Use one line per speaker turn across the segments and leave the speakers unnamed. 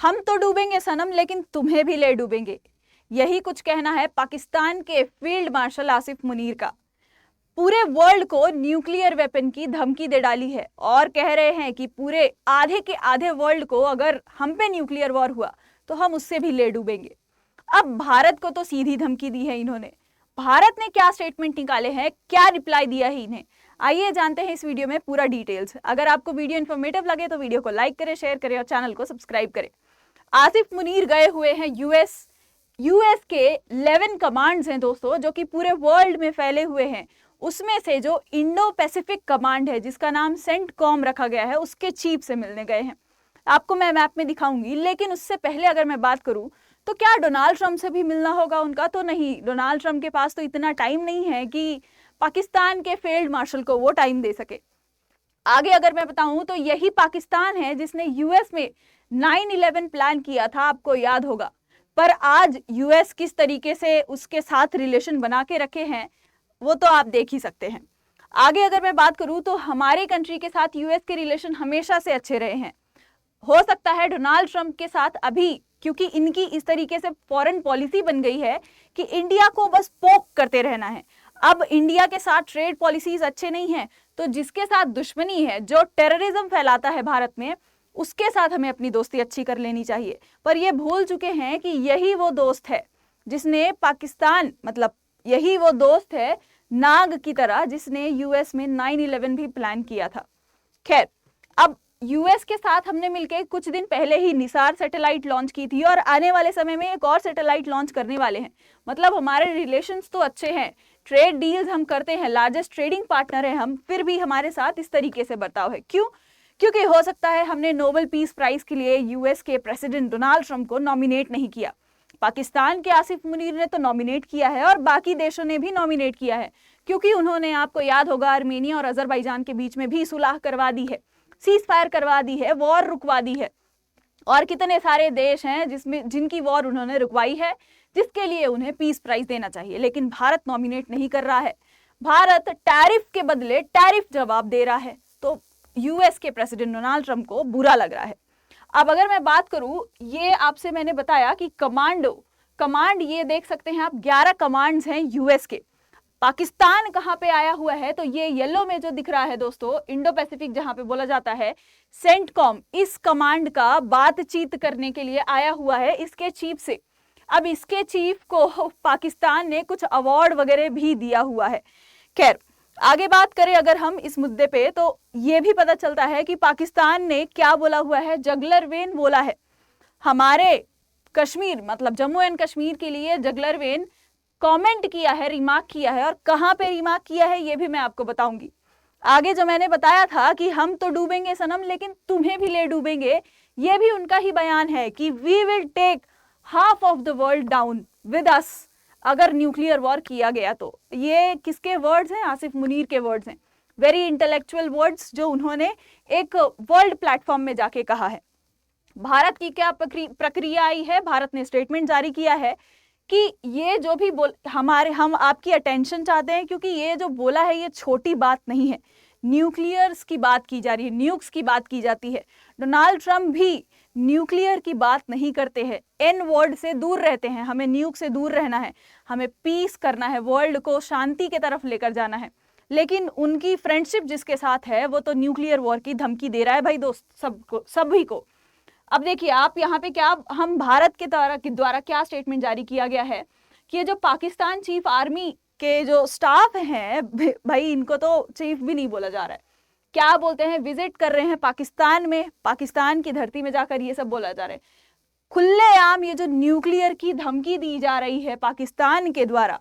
हम तो डूबेंगे सनम लेकिन तुम्हें भी ले डूबेंगे। यही कुछ कहना है पाकिस्तान के फील्ड मार्शल आसिफ मुनीर का। पूरे वर्ल्ड को न्यूक्लियर वेपन की धमकी दे डाली है और कह रहे हैं कि पूरे आधे के आधे वर्ल्ड को अगर हम पे न्यूक्लियर वॉर हुआ तो हम उससे भी ले डूबेंगे। अब भारत को तो सीधी धमकी दी है इन्होंने। भारत ने क्या स्टेटमेंट निकाले हैं, क्या रिप्लाई दिया है इन्हें, आइए जानते हैं इस वीडियो में पूरा डिटेल्स। अगर आपको वीडियो इन्फॉर्मेटिव लगे तो वीडियो को लाइक करें, शेयर करें और चैनल को सब्सक्राइब करें। आसिफ मुनीर गए हुए हैं यूएस के 11 कमांड्स हैं दोस्तों, जो कि पूरे वर्ल्ड में फैले हुए हैं। उसमें से जो इंडो पैसिफिक कमांड है जिसका नाम सेंटकॉम रखा गया है, उसके चीफ से मिलने गए हैं। आपको मैं मैप में दिखाऊंगी, लेकिन उससे पहले अगर मैं बात करूं तो क्या डोनाल्ड ट्रंप से भी मिलना होगा उनका? तो नहीं, डोनाल्ड ट्रंप के पास तो इतना टाइम नहीं है कि पाकिस्तान के फील्ड मार्शल को वो टाइम दे सके। आगे अगर मैं बताऊं तो यही पाकिस्तान है जिसने यूएस में 9/11 प्लान किया था, आपको याद होगा। पर आज यूएस किस तरीके से उसके साथ रिलेशन बना के रखे हैं वो तो आप देख ही सकते हैं। आगे अगर मैं बात करूं तो हमारे कंट्री के साथ यूएस के रिलेशन हमेशा से अच्छे रहे हैं। हो सकता है डोनाल्ड ट्रंप के साथ अभी, क्योंकि इनकी इस तरीके से फॉरेन पॉलिसी बन गई है कि इंडिया को बस पोक करते रहना है। अब इंडिया के साथ ट्रेड पॉलिसीज अच्छे नहीं हैं, तो जिसके साथ दुश्मनी है, जो टेररिज्म फैलाता है भारत में, उसके साथ हमें अपनी दोस्ती अच्छी कर लेनी चाहिए। पर ये भूल चुके हैं कि यही वो दोस्त है जिसने पाकिस्तान, मतलब यही वो दोस्त है नाग की तरह, जिसने यूएस में 9/11 भी प्लान किया था। खैर, अब यूएस के साथ हमने मिलकर कुछ दिन पहले ही निसार सैटेलाइट लॉन्च की थी और आने वाले समय में एक और सैटेलाइट लॉन्च करने वाले हैं। मतलब हमारे रिलेशंस तो अच्छे हैं, ट्रेड डील्स हम करते हैं, लार्जेस्ट ट्रेडिंग पार्टनर है हम, फिर भी हमारे साथ इस तरीके से बर्ताव है। क्यों? क्योंकि हो सकता है हमने नोबेल पीस प्राइज के लिए यूएस के प्रेसिडेंट डोनाल्ड ट्रंप को नॉमिनेट नहीं किया, पाकिस्तान के आसिफ मुनीर ने तो नॉमिनेट किया है और बाकी देशों ने भी नॉमिनेट किया है, क्योंकि उन्होंने, आपको याद होगा, आर्मेनिया और अजरबैजान के बीच में भी सुलह करवा दी है, सीज फायर करवा दी है, वॉर रुकवा दी है। और कितने सारे देश हैं जिनकी वॉर उन्होंने रुकवाई है, जिसके लिए उन्हें पीस प्राइज देना चाहिए। लेकिन भारत नॉमिनेट नहीं कर रहा है। भारत टैरिफ के बदले टैरिफ जवाब दे रहा है, तो यूएस के प्रेसिडेंट डोनाल्ड ट्रंप को बुरा लग रहा है। अब अगर मैं बात करूं, ये आपसे मैंने बताया कि कमांड ये देख सकते हैं आप, 11 कमांड्स हैं यूएस के। पाकिस्तान कहां पे आया हुआ है? तो ये येलो में जो दिख रहा है दोस्तों, इंडो पैसिफिक जहां पे बोला जाता है सेंटकॉम, इस कमांड का बातचीत करने के लिए आया हुआ है इसके चीफ से। अब इसके चीफ को पाकिस्तान ने कुछ अवार्ड वगैरह भी दिया हुआ है। खैर, आगे बात करें अगर हम इस मुद्दे पे, तो ये भी पता चलता है कि पाकिस्तान ने क्या बोला हुआ है, जगलर वेन बोला है। हमारे कश्मीर, मतलब जम्मू एंड कश्मीर के लिए जगलर वेन कमेंट किया है, रिमार्क किया है, और कहां पे रिमार्क किया है ये भी मैं आपको बताऊंगी। आगे जो मैंने बताया था कि हम तो डूबेंगे सनम लेकिन तुम्हें भी ले डूबेंगे, ये भी उनका ही बयान है कि we will take half of the world down with us, अगर न्यूक्लियर वॉर किया गया तो। ये किसके वर्ड्स हैं? आसिफ मुनीर के वर्ड्स हैं। वेरी इंटेलेक्चुअल वर्ड्स जो उन्होंने एक वर्ल्ड प्लेटफॉर्म में जाके कहा है। भारत की क्या प्रक्रिया आई है? भारत ने स्टेटमेंट जारी किया है कि ये जो भी हम आपकी अटेंशन चाहते हैं, क्योंकि ये जो बोला है ये छोटी बात नहीं है। न्यूक्लियर्स की बात की जा रही है, न्यूक्स की बात की जाती है। डोनाल्ड ट्रंप भी न्यूक्लियर की बात नहीं करते हैं, एन वर्ड से दूर रहते हैं। हमें न्यूक से दूर रहना है, हमें पीस करना है, वर्ल्ड को शांति की तरफ लेकर जाना है। लेकिन उनकी फ्रेंडशिप जिसके साथ है वो तो न्यूक्लियर वॉर की धमकी दे रहा है भाई दोस्त, सभी को। अब देखिए आप यहाँ पे क्या, हम भारत के द्वारा क्या स्टेटमेंट जारी किया गया है कि ये जो पाकिस्तान चीफ आर्मी के जो स्टाफ हैं, भाई इनको तो चीफ भी नहीं बोला जा रहा है, क्या बोलते हैं, विजिट कर रहे हैं पाकिस्तान में, पाकिस्तान की धरती में जाकर ये सब बोला जा रहा है। खुलेआम ये जो न्यूक्लियर की धमकी दी जा रही है पाकिस्तान के द्वारा,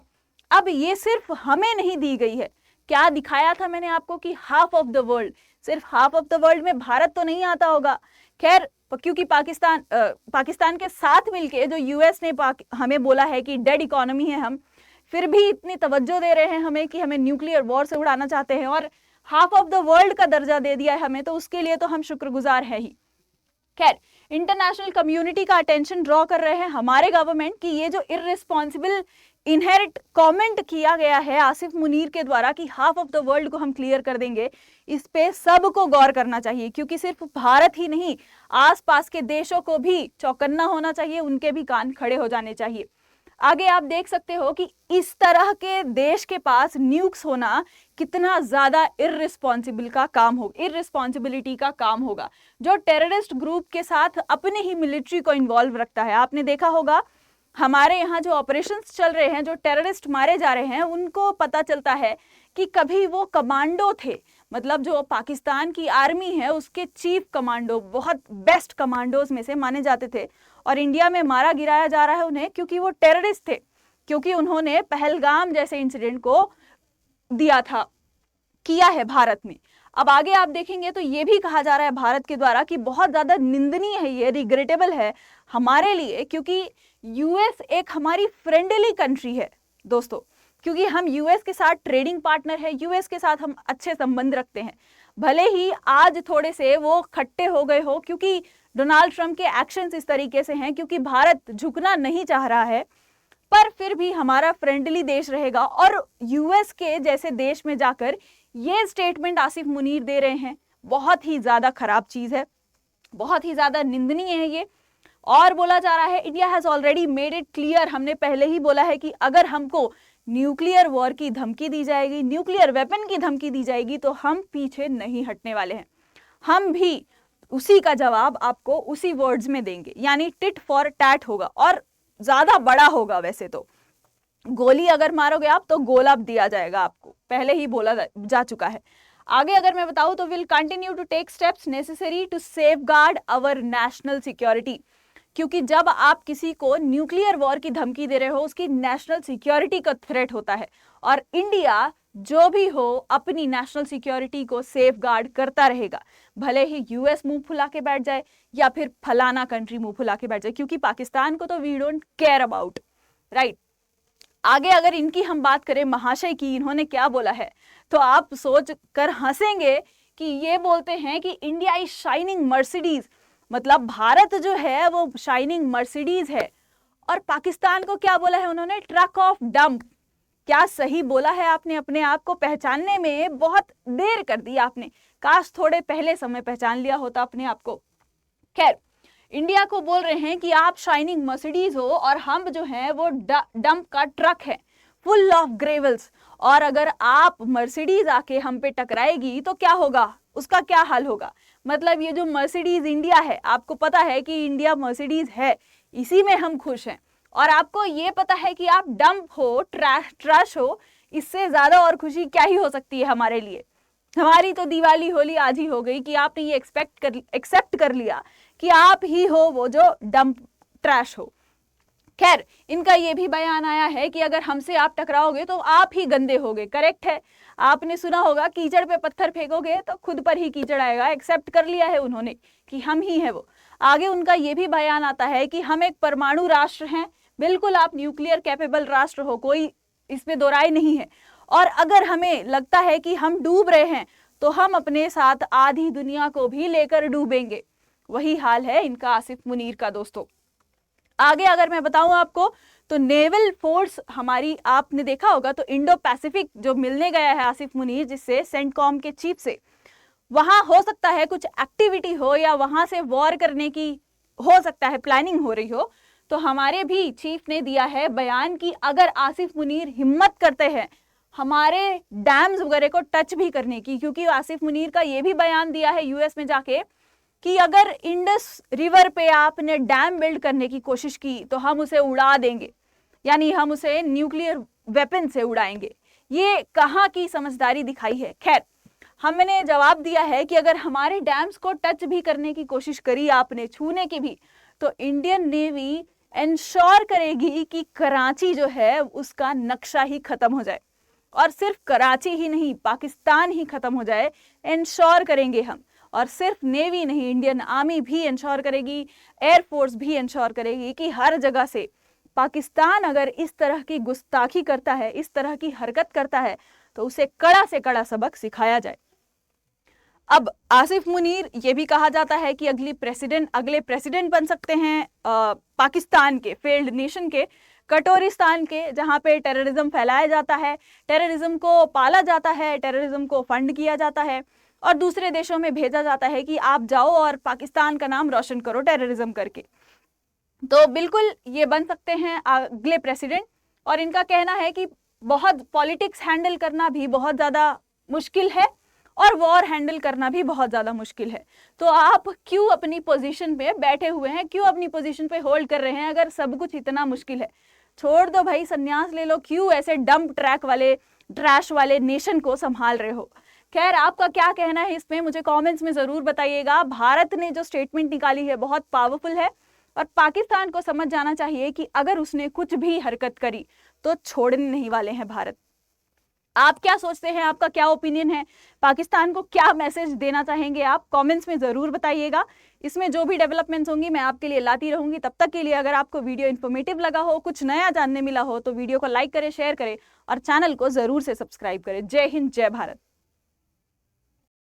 अब ये सिर्फ हमें नहीं दी गई है। क्या दिखाया था मैंने आपको कि हाफ ऑफ द वर्ल्ड, सिर्फ हाफ ऑफ द वर्ल्ड में भारत तो नहीं आता होगा। खैर, क्योंकि पाकिस्तान के साथ मिलके जो यूएस ने हमें बोला है कि डेड इकोनॉमी है हम, फिर भी इतनी तवज्जो दे रहे हैं हमें कि हमें न्यूक्लियर वॉर से उड़ाना चाहते हैं और हाफ ऑफ द वर्ल्ड का दर्जा दे दिया है हमें, तो उसके लिए तो हम शुक्रगुजार है ही। खैर, इंटरनेशनल कम्युनिटी का अटेंशन ड्रॉ कर रहे हैं हमारे गवर्नमेंट कि ये जो इररिस्पॉन्सिबल इनहेरिट कमेंट किया गया है आसिफ मुनीर के द्वारा कि हाफ ऑफ द वर्ल्ड को हम क्लियर कर देंगे, इस पे सबको गौर करना चाहिए, क्योंकि सिर्फ भारत ही नहीं, आसपास के देशों को भी चौकन्ना होना चाहिए, उनके भी कान खड़े हो जाने चाहिए। आगे आप देख सकते हो कि इस तरह के देश के पास न्यूक्स होना कितना ज्यादा इररिस्पॉन्सिबिलिटी का काम होगा, जो टेररिस्ट ग्रुप के साथ अपने ही मिलिट्री को इन्वॉल्व रखता है। आपने देखा होगा हमारे यहाँ जो ऑपरेशंस चल रहे हैं, जो टेररिस्ट मारे जा रहे हैं, उनको पता चलता है कि कभी वो कमांडो थे, मतलब जो पाकिस्तान की आर्मी है उसके चीफ कमांडो, बहुत बेस्ट कमांडोज में से माने जाते थे, और इंडिया में मारा गिराया जा रहा है उन्हें क्योंकि वो टेररिस्ट थे, क्योंकि उन्होंने पहलगाम जैसे इंसिडेंट को किया है भारत में। अब आगे आप देखेंगे तो ये भी कहा जा रहा है भारत के द्वारा कि बहुत ज्यादा निंदनीय है, ये रिग्रेटेबल है हमारे लिए, क्योंकि यूएस एक हमारी फ्रेंडली कंट्री है दोस्तों, क्योंकि हम यूएस के साथ ट्रेडिंग पार्टनर है, यूएस के साथ हम अच्छे संबंध रखते हैं। भले ही आज थोड़े से वो खट्टे हो गए हो क्योंकि डोनाल्ड ट्रंप के एक्शंस इस तरीके से हैं, क्योंकि भारत झुकना नहीं चाह रहा है, पर फिर भी हमारा फ्रेंडली देश रहेगा। और यूएस के जैसे देश में जाकर ये स्टेटमेंट आसिफ मुनीर दे रहे हैं, बहुत ही ज्यादा खराब चीज है, बहुत ही ज्यादा निंदनीय है ये। और बोला जा रहा है India has already made it clear, हमने पहले ही बोला है कि अगर हमको न्यूक्लियर वॉर की धमकी दी जाएगी, न्यूक्लियर वेपन की धमकी दी जाएगी, तो हम पीछे नहीं हटने वाले हैं, हम भी उसी का जवाब आपको उसी वर्ड्स में देंगे, यानी टिट फॉर टैट होगा, और ज्यादा बड़ा होगा। वैसे तो गोली अगर मारोगे आप तो गोला दिया जाएगा आपको, पहले ही बोला जा चुका है। आगे अगर मैं बताऊं तो will continue to take steps necessary to safeguard our national security, क्योंकि जब आप किसी को न्यूक्लियर वॉर की धमकी दे रहे हो उसकी नेशनल सिक्योरिटी का थ्रेट होता है, और इंडिया जो भी हो अपनी नेशनल सिक्योरिटी को सेफगार्ड करता रहेगा, भले ही यूएस मुंह फुला के बैठ जाए या फिर फलाना कंट्री मुंह फुला के बैठ जाए, क्योंकि पाकिस्तान को तो we don't care about, right. आगे अगर इनकी हम बात करें महाशय की, इन्होंने क्या बोला है, तो आप सोच कर हंसेंगे कि ये बोलते हैं कि इंडिया इज शाइनिंग मर्सिडीज, मतलब भारत जो है वो शाइनिंग मर्सिडीज है, और पाकिस्तान को क्या बोला है उन्होंने, ट्रक ऑफ डंप। क्या सही बोला है आपने, अपने आप को पहचानने में बहुत देर कर दी आपने, काश थोड़े पहले समय पहचान लिया होता अपने आप को। खैर, इंडिया को बोल रहे हैं कि आप शाइनिंग मर्सिडीज हो और हम जो है वो डंप का ट्रक है फुल ऑफ ग्रेवल्स, और अगर आप मर्सिडीज आके हम पे टकराएगी तो क्या होगा, उसका क्या हाल होगा। मतलब ये जो मर्सिडीज इंडिया है, आपको पता है कि इंडिया मर्सिडीज है, इसी में हम खुश हैं, और आपको ये पता है कि आप डंप हो, ट्रैश हो, इससे ज्यादा और खुशी क्या ही हो सकती है हमारे लिए। हमारी तो दिवाली होली आज ही हो गई कि आपने ये एक्सेप्ट कर लिया कि आप ही हो वो जो डंप ट्रैश हो। खैर, इनका ये भी बयान आया है कि अगर हमसे आप टकराओगे तो आप ही गंदे होगे। करेक्ट है, आपने सुना होगा कीचड़ पे पत्थर फेंकोगे तो खुद पर ही कीचड़ आएगा। एक्सेप्ट कर लिया है उन्होंने कि हम ही है वो। आगे उनका ये भी बयान आता है कि हम एक परमाणु राष्ट्र हैं, बिल्कुल आप न्यूक्लियर कैपेबल राष्ट्र हो, कोई इसमें दो राय नहीं है, और अगर हमें लगता है कि हम डूब रहे हैं तो हम अपने साथ आधी दुनिया को भी लेकर डूबेंगे। वही हाल है इनका आसिफ मुनीर का दोस्तों। आगे अगर मैं बताऊं आपको तो नेवल फोर्स हमारी, आपने देखा होगा तो इंडो पैसिफिक जो मिलने गया है आसिफ मुनीर जिससे सेंटकॉम के चीफ से, वहां हो सकता है कुछ एक्टिविटी हो या वहां से वॉर करने की हो सकता है प्लानिंग हो रही हो। तो हमारे भी चीफ ने दिया है बयान कि अगर आसिफ मुनीर हिम्मत करते हैं हमारे डैम्स वगैरह को टच भी करने की, क्योंकि आसिफ मुनीर का ये भी बयान दिया है यूएस में जाके कि अगर इंडस रिवर पे आपने डैम बिल्ड करने की कोशिश की तो हम उसे उड़ा देंगे, यानी हम उसे न्यूक्लियर वेपन से उड़ाएंगे। ये कहाँ की समझदारी दिखाई है। खैर, हमने जवाब दिया है कि अगर हमारे डैम्स को टच भी करने की कोशिश करी आपने, छूने की भी, तो इंडियन नेवी इंश्योर करेगी कि कराची जो है उसका नक्शा ही खत्म हो जाए, और सिर्फ कराची ही नहीं पाकिस्तान ही खत्म हो जाए, इंश्योर करेंगे हम। और सिर्फ नेवी नहीं, इंडियन आर्मी भी इंश्योर करेगी, एयरफोर्स भी इंश्योर करेगी कि हर जगह से पाकिस्तान अगर इस तरह की गुस्ताखी करता है, इस तरह की हरकत करता है, तो उसे कड़ा से कड़ा सबक सिखाया जाए। अब आसिफ मुनीर ये भी कहा जाता है कि अगले प्रेसिडेंट बन सकते हैं पाकिस्तान के, फेल्ड नेशन के, कटोरिस्तान के, जहाँ पे टेररिज्म फैलाया जाता है, टेररिज्म को पाला जाता है, टेररिज्म को फंड किया जाता है और दूसरे देशों में भेजा जाता है कि आप जाओ और पाकिस्तान का नाम रोशन करो टेररिज्म करके। तो बिल्कुल ये बन सकते हैं अगले प्रेसिडेंट। और इनका कहना है कि बहुत पॉलिटिक्स हैंडल करना भी बहुत ज़्यादा मुश्किल है और वॉर हैंडल करना भी बहुत ज़्यादा मुश्किल है। तो आप क्यों अपनी पोजीशन पे बैठे हुए हैं, क्यों अपनी पोजीशन पे होल्ड कर रहे हैं अगर सब कुछ इतना मुश्किल है? छोड़ दो भाई, संन्यास ले लो। क्यों ऐसे डंप ट्रैक वाले, ट्रैश वाले नेशन को संभाल रहे हो? खैर, आपका क्या कहना है इसमें मुझे कमेंट्स में ज़रूर बताइएगा। भारत ने जो स्टेटमेंट निकाली है बहुत पावरफुल है और पाकिस्तान को समझ जाना चाहिए कि अगर उसने कुछ भी हरकत करी तो छोड़ने नहीं वाले हैं भारत। आप क्या सोचते हैं, आपका क्या ओपिनियन है? पाकिस्तान को क्या मैसेज देना चाहेंगे आप? कमेंट्स में ज़रूर बताइएगा। इसमें जो भी डेवलपमेंट्स होंगी मैं आपके लिए लाती रहूंगी। तब तक के लिए अगर आपको वीडियो इन्फॉर्मेटिव लगा हो, कुछ नया जानने मिला हो, तो वीडियो को लाइक करें, शेयर करें और चैनल को ज़रूर से सब्सक्राइब करें। जय हिंद, जय भारत।